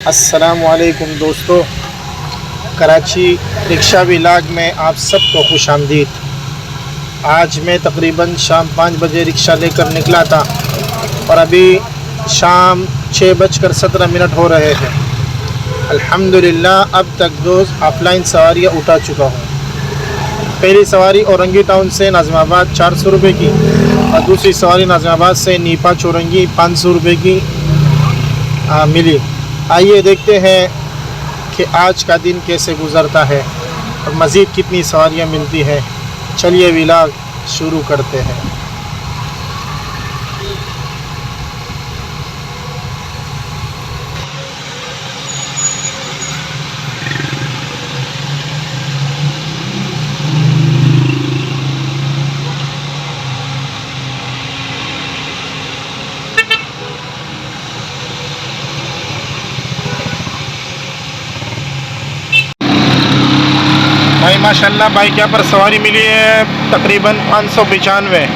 अस्सलामुअलैकुम दोस्तों, Karachi rickshaw vlog में आप सबको खुश आमदीद। आज मैं तकरीबन शाम 5 बजे रिक्शा लेकर निकला था और अभी शाम 6:17 हो रहे हैं। अल्हम्दुलिल्लाह अब तक 2 ऑफलाइन सवारियाँ उठा चुका हूँ। पहली सवारी औरंगी टाउन से नाज़िमाबाद 400 रुपये की और दूसरी सवारी नाज़िमाबाद से नीपा चौरंगी 500 रुपये की मिली। आइए देखते हैं कि आज का दिन कैसे गुज़रता है और मज़ीद कितनी सवारियाँ मिलती हैं। चलिए व्लॉग शुरू करते हैं। भाई माशाल्लाह बाइक यहाँ पर सवारी मिली है तकरीबन 595,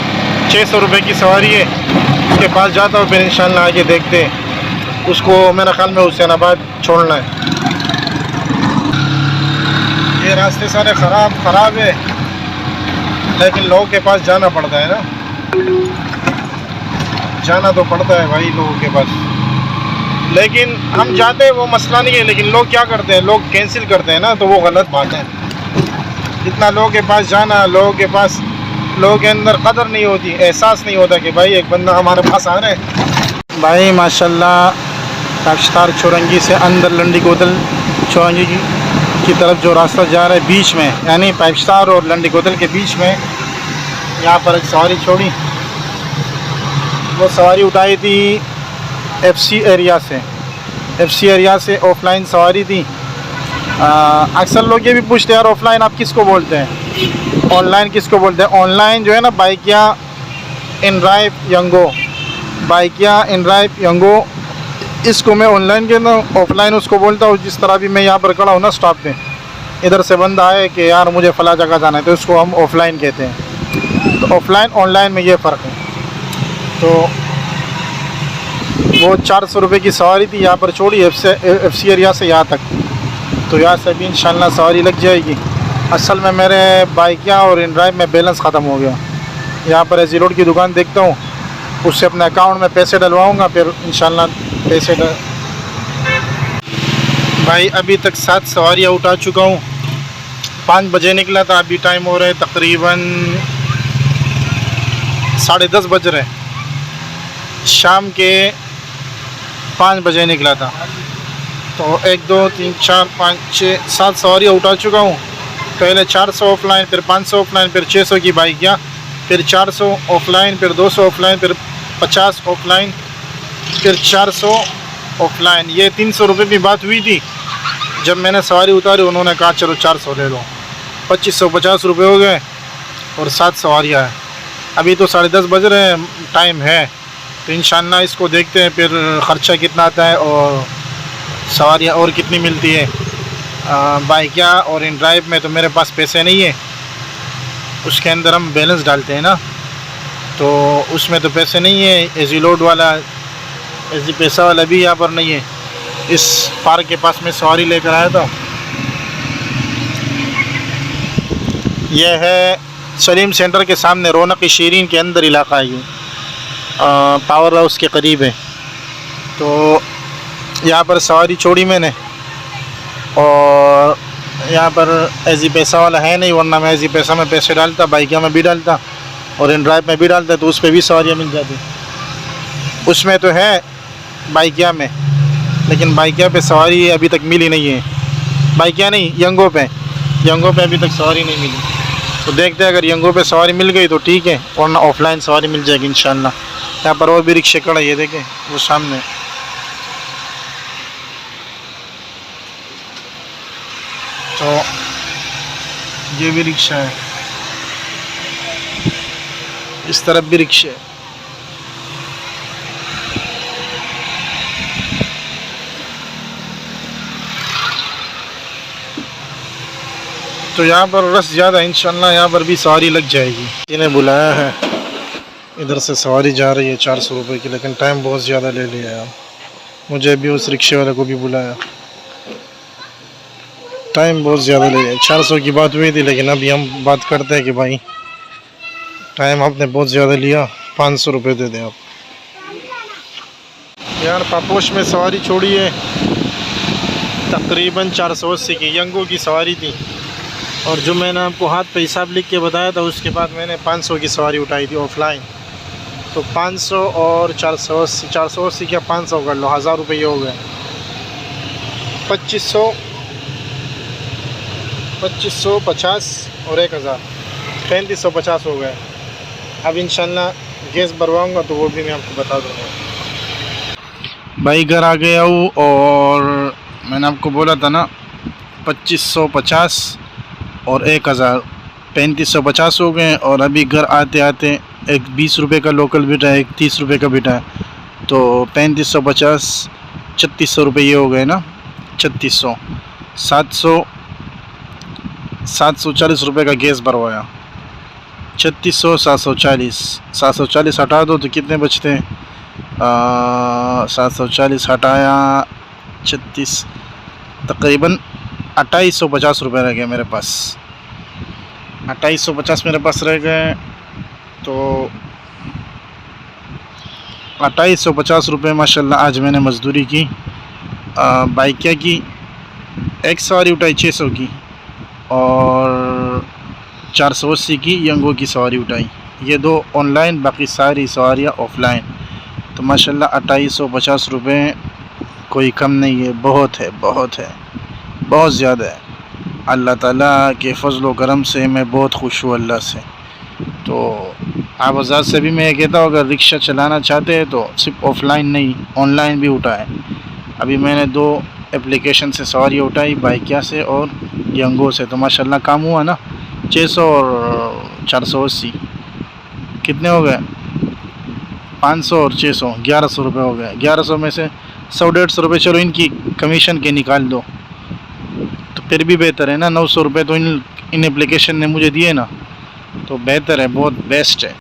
600 रुपये की सवारी है। उसके पास जाता हूँ, फिर इंशाल्लाह आगे देखते हैं। उसको मेरा ख्याल में हुसैनाबाद छोड़ना है। ये रास्ते सारे ख़राब है, लेकिन लोगों के पास जाना पड़ता है ना, जाना तो पड़ता है भाई लोगों के पास। लेकिन हम जाते हैं वो मसला नहीं है, लेकिन लोग क्या करते हैं, लोग कैंसिल करते हैं ना, तो वो गलत बात है। जितना लोगों के पास जाना, लोगों के अंदर कदर नहीं होती, एहसास नहीं होता कि भाई एक बंदा हमारे पास आ रहा है। भाई माशाल्लाह काश्तार चौरंगी से अंदर लंडी कोतल चौरंगी की तरफ जो रास्ता जा रहा है, बीच में यानी फाइव स्टार और लंडी कोतल के बीच में यहाँ पर एक सवारी छोड़ी। वो सवारी उठाई थी FC एरिया से ऑफलाइन सवारी थी। अक्सर लोग ये भी पूछते हैं यार ऑफ़लाइन आप किसको बोलते हैं, ऑनलाइन किसको बोलते हैं। ऑनलाइन जो है ना बाइकिया इनड्राइव यंगो, इसको मैं ऑनलाइन कहता हूँ, ऑफ़लाइन उसको बोलता हूँ। जिस तरह भी मैं यहाँ पर खड़ा हूँ ना स्टॉप पे, इधर से बंदा आए कि यार मुझे फ़ला जगह जाना है, तो इसको हम ऑफ़लाइन कहते हैं। तो ऑफ़लाइन ऑनलाइन में ये फ़र्क है। तो वो 400 रुपये की सवारी थी, यहाँ पर छोड़ी FC एरिया से यहाँ तक। तो यहाँ से भी इंशाल्लाह सवारी लग जाएगी। असल में मेरे बाइकिया और इनड्राइव में बैलेंस ख़त्म हो गया। यहाँ पर एजी रोड की दुकान देखता हूँ, उससे अपने अकाउंट में पैसे डलवाऊँगा, फिर इंशाल्लाह पैसे भाई अभी तक 7 सवारियाँ उठा चुका हूँ। 5 बजे निकला था, अभी टाइम हो रहा है तकरीबन 10:30 बज रहे। शाम के 5 बजे निकला था, तो 1 2 3 4 5 6 7 सवारियाँ उठा चुका हूँ। पहले 400 ऑफलाइन, फिर 500 ऑफलाइन, फिर 600 की बाइकियाँ, फिर 400 ऑफलाइन, फिर 200 ऑफलाइन, फिर 50 ऑफलाइन, फिर 400 ऑफलाइन। ये 300 रुपये की बात हुई थी। जब मैंने सवारी उतारी उन्होंने कहा चलो 400 ले लो। 2550 रुपये हो गए और 7 सवारियाँ हैं। अभी तो 10:30 बज रहे हैं, टाइम है। तो इंशाल्लाह इसको देखते हैं फिर ख़र्चा कितना आता है और सवारियाँ और कितनी मिलती है। बाइकिया और इन ड्राइव में तो मेरे पास पैसे नहीं है, उसके अंदर हम बैलेंस डालते हैं ना, तो उसमें तो पैसे नहीं है। एजी लोड वाला, एजी पैसा वाला भी यहाँ पर नहीं है। इस पार्क के पास में सवारी लेकर आया था। यह है सलीम सेंटर के सामने, रौनक शीरीन के अंदर इलाका है ये, पावर हाउस के करीब है। तो यहाँ पर सवारी छोड़ी मैंने, और यहाँ पर एजी पैसा वाला है नहीं, वरना मैं एजी पैसा में पैसे डालता, बाइकिया में भी डालता और इन ड्राइव में भी डालता, तो उस पर भी सवारियाँ मिल जाती। उसमें तो है बाइकिया में, लेकिन बाइकिया पे सवारी अभी तक मिली नहीं है। बाइकिया नहीं, यंगो पे अभी तक सवारी नहीं मिली। तो देखते हैं, अगर यंगो पे सवारी मिल गई तो ठीक है, वरना ऑफलाइन सवारी मिल जाएगी इंशाल्लाह। यहाँ पर और भी रिक्शे खड़ा, ये देखें वो सामने। तो ये भी रिक्शा है, इस तरफ भी रिक्शे है। तो यहाँ पर रश ज़्यादा, इंशाल्लाह यहाँ पर भी सवारी लग जाएगी। इन्हें बुलाया है, इधर से सवारी जा रही है 400 रुपये की, लेकिन टाइम बहुत ज़्यादा ले लिया है। मुझे भी उस रिक्शे वाले को भी बुलाया। टाइम बहुत ज़्यादा ले लिया। 400 की बात हुई थी, लेकिन अभी हम बात करते हैं कि भाई टाइम आपने बहुत ज़्यादा लिया, 500 रुपये दे दें आप। यार पापोश में सवारी छोड़ी है, तकरीबन 480 की यंगो की सवारी थी, और जो मैंने आपको हाथ पे हिसाब लिख के बताया था उसके बाद मैंने 500 की सवारी उठाई थी ऑफलाइन। तो 500 और 480, 480 क्या 500 कर लो, 1000 रुपये हो गए। 2550 और 1000, 3550 हो गए। अब इंशाल्लाह गैस भरवाऊँगा तो वो भी मैं आपको बता दूँगा। भाई घर आ गया हूँ, और मैंने आपको बोला था ना 2550 और 1000, 3550 हो गए। और अभी घर आते आते एक 20 रुपये का लोकल बिठा है, एक 30 रुपये का बिठा है, तो 3550, 3600 रुपये ये हो गए ना, 3600, 740 रुपये का गैस भरवाया। 3600, 740 हटा दो तो कितने बचते हैं? 740 हटाया 36, तकरीबन 2850 रुपये रह गए मेरे पास। 2850 मेरे पास रह गए, तो 2850 रुपये माशाल्लाह आज मैंने मज़दूरी की। बाइक क्या की, एक सवारी उठाई 600 की, और 480 की यंगो की सवारी उठाई। ये 2 ऑनलाइन, बाकी सारी सवारियाँ ऑफलाइन। तो माशाल्लाह 2850 रुपये कोई कम नहीं है, बहुत है, बहुत है, बहुत ज़्यादा है। अल्लाह ताला के फजल व करम से मैं बहुत खुश हूँ अल्लाह से। तो आप आज़ाद से भी मैं ये कहता हूँ, अगर रिक्शा चलाना चाहते हैं तो सिर्फ ऑफलाइन नहीं, ऑनलाइन भी उठाएं। अभी मैंने 2 एप्लीकेशन से सवारी उठाई, बाइकिया से और यंगो से, तो माशाल्लाह काम हुआ ना। 600 और 480 कितने हो गए? 500 और 600, 1100 रुपये हो गए। 1100 में से 100-150 रुपये चलो इनकी कमीशन के निकाल दो, तो फिर भी बेहतर है ना। 900 रुपये तो इन एप्लीकेशन ने मुझे दिए ना, तो बेहतर है, बहुत बेस्ट है।